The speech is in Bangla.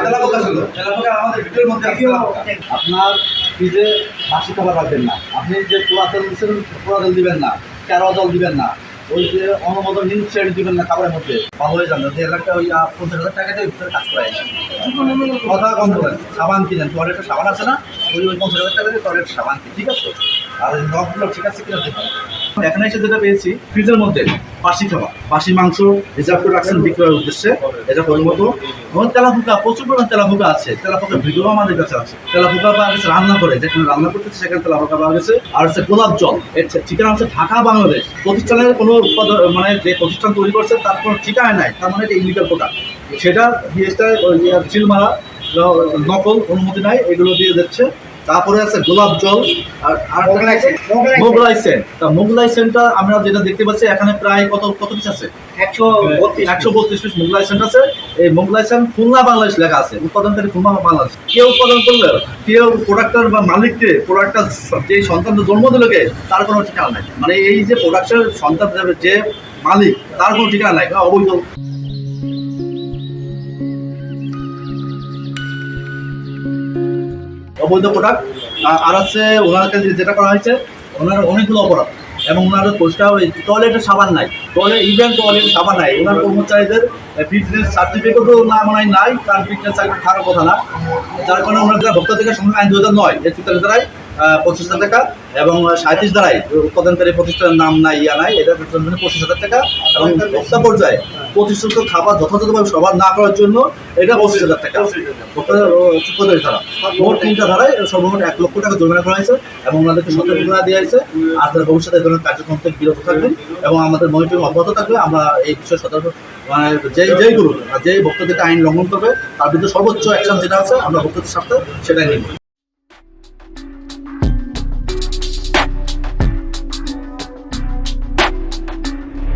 তেলাপোকা ছিল, তেলাপোকা আমাদের ভিডিওর মধ্যে আছে। আপনার ফ্রিজে বাসি খাবার রাখবেন না, আপনি যে পোড়া তেল দিচ্ছেন পোড়া তেল দিবেন না, কেরোয়া জল দিবেন না, ওই যে অনুমোদন নিউট্রিয়েন্ট দিবেন না খাবারের মধ্যে। ভালো হয়ে যাবে 1.5 লাখ টাকা, ওই 50,000 টাকা দিয়ে ভিতরে কাজ করায় কথা কম করেন। সাবান কিনেন, টয়লেটের সাবান আছে না, ওই 50,000 টাকা দিয়ে টয়লেট সাবান কিনে, ঠিক আছে? আর নখগুলো ঠিক আছে কিনা দেখুন। এখানে এসে যেটা পেয়েছি ফ্রিজের মধ্যে বাসি খাবার, বাসি মাংস রিজার্ভ করে রাখছেন বিক্রয়ের উদ্দেশ্যে। এটা পরিমতো এবং তেলাপোকা, প্রচুর পরিমাণ তেলাপোকা আছে। তেলাপোকার ভিডিও আমাদের কাছে আছে। তেলাপোকা পাওয়া গেছে রান্না করে, যেখানে রান্না করতেছে সেখানে তেলাপোকা পাওয়া গেছে। আর হচ্ছে গোলাপ জল, এর ঠিকানা হচ্ছে ঢাকা বাংলাদেশ। প্রতিষ্ঠানের কোনো উৎপাদন মানে যে প্রতিষ্ঠান তৈরি করছে তার কোনো ঠিকানা নাই, তার মানে এটা ইলিগাল প্রোডাক্ট। সেটা জিএসটা সিল মারা, নকল, অনুমতি নাই, এগুলো দিয়ে দিচ্ছে। তারপরে আছে গোলাপ জল আর মোগলাই সেন্ট। তা মোগলাই সেন্টটা আমরা যেটা দেখতে পাচ্ছি এখানে প্রায় কত পিস আছে? 132 পিস মোগলাই সেন্ট আছে। এই মোগলাই সেন্ট খুলনা বাংলাদেশ লেখা আছে, উৎপাদনকারী খুলনা বাংলাদেশ। কেউ উৎপাদন করলে কেউ প্রোডাক্টের বা মালিককে প্রোডাক্টটা যে সন্তানকে জন্ম দিলকে তার কোনো ঠিকানা নাই। মানে এই যে প্রোডাক্টের সন্তান যে মালিক তার কোনো ঠিকানা নাই, অবৈধ। অবৈধ প্রোডাক্ট। আর হচ্ছে ওনার কাছে যেটা করা হয়েছে, ওনার অনেকগুলো অপরাধ এবং ওনার পরিষ্কার টয়লেটের সাবান নাই, টয়লেটের সাবান নাই। ওনার কর্মচারীদের ফিটনেস সার্টিফিকেটও না মনে হয় নাই, তার ফিটনেস সার্টিফিকেট থাকার কথা না। যার কারণে ওনার ভোক্তা থেকে সংখ্যা আইন 2009 এর 43 ধারায় 25,000 টাকা এবং 37 ধারায় উৎপাদনকারী প্রতিষ্ঠানের নাম নাই, নাই, এটার জন্য 25,000 টাকা এবং ভোক্তা পর্যায়ে প্রতিশ্রুত খাবার যথাযথভাবে সবার না করার জন্য এটা 25,000 টাকা। ধারা মোট 3টা ধারায় সর্বমোট 1 লক্ষ টাকা জরিমানা করা হয়েছে এবং ওনাদেরকে সতর্কতা দেওয়া হয়েছে। আর তার ভবিষ্যতে এই ধরনের কার্যক্রম থেকে বিরত থাকবেন এবং আমাদের মনিটরিং অব্যাহত থাকবে। আমরা এই বিষয়ে সতর্ক মানে যেই করুন, যেই ভোক্তাদের আইন লঙ্ঘন করবে তার বিরুদ্ধে সর্বোচ্চ অ্যাকশন যেটা আছে আমরা ভোক্তাদের সাথে সেটাই নিব।